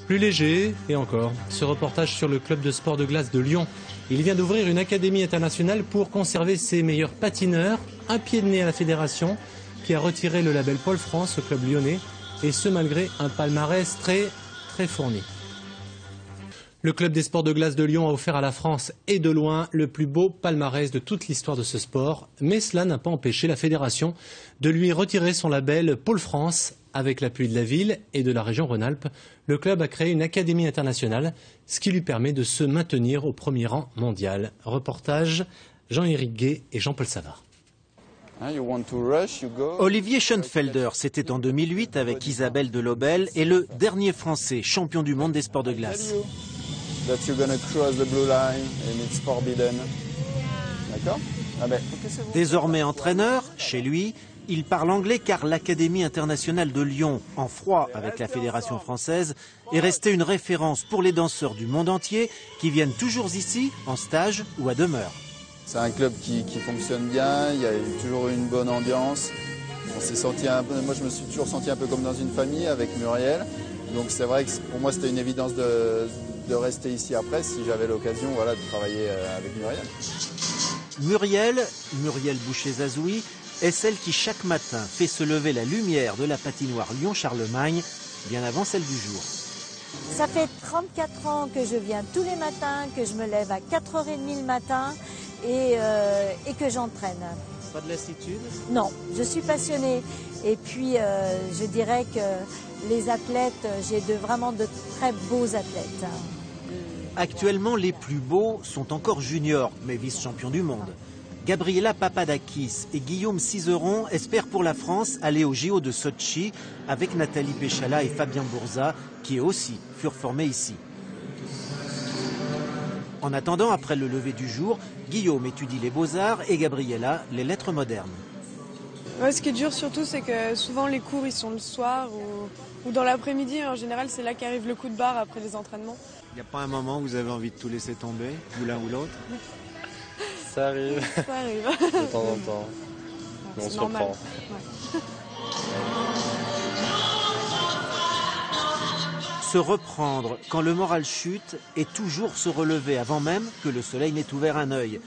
Plus léger, et encore, ce reportage sur le club de sport de glace de Lyon. Il vient d'ouvrir une académie internationale pour conserver ses meilleurs patineurs. Un pied de nez à la fédération qui a retiré le label Pôle France au club lyonnais. Et ce malgré un palmarès très fourni. Le club des sports de glace de Lyon a offert à la France et de loin le plus beau palmarès de toute l'histoire de ce sport. Mais cela n'a pas empêché la fédération de lui retirer son label Pôle France. Avec l'appui de la ville et de la région Rhône-Alpes, le club a créé une académie internationale, ce qui lui permet de se maintenir au premier rang mondial. Reportage Jean-Éric Gué et Jean-Paul Savard. Olivier Schoenfelder, c'était en 2008 avec Isabelle Delobel et le dernier Français champion du monde des sports de glace. Désormais entraîneur, chez lui, il parle anglais car l'Académie internationale de Lyon, en froid avec la Fédération française, est restée une référence pour les danseurs du monde entier qui viennent toujours ici, en stage ou à demeure. C'est un club qui fonctionne bien, il y a toujours une bonne ambiance. Moi je me suis toujours senti un peu comme dans une famille avec Muriel. Donc c'est vrai que pour moi c'était une évidence de rester ici après si j'avais l'occasion de travailler avec Muriel. Muriel Boucher-Zazoui, est celle qui chaque matin fait se lever la lumière de la patinoire Lyon-Charlemagne bien avant celle du jour. Ça fait 34 ans que je viens tous les matins, que je me lève à 4h30 le matin et que j'entraîne. Pas de lassitude? Non, je suis passionnée. Et puis je dirais que les athlètes, j'ai vraiment de très beaux athlètes. Actuellement, les plus beaux sont encore juniors, mais vice-champions du monde. Gabriela Papadakis et Guillaume Cizeron espèrent pour la France aller au JO de Sotchi avec Nathalie Péchala et Fabien Bourza, qui eux aussi furent formés ici. En attendant, après le lever du jour, Guillaume étudie les beaux-arts et Gabriela les lettres modernes. Ouais, ce qui est dur surtout, c'est que souvent les cours ils sont le soir ou dans l'après-midi. En général, c'est là qu'arrive le coup de barre après les entraînements. Il n'y a pas un moment où vous avez envie de tout laisser tomber, ou l'un ou l'autre? Ça arrive. Ça arrive. De temps en temps. Mais on se reprend. Ouais. Se reprendre quand le moral chute et toujours se relever avant même que le soleil n'ait ouvert un œil.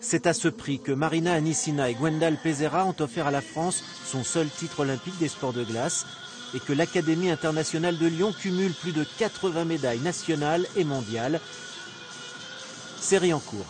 C'est à ce prix que Marina Anissina et Gwendal Pesera ont offert à la France son seul titre olympique des sports de glace et que l'Académie internationale de Lyon cumule plus de 80 médailles nationales et mondiales. Série en cours.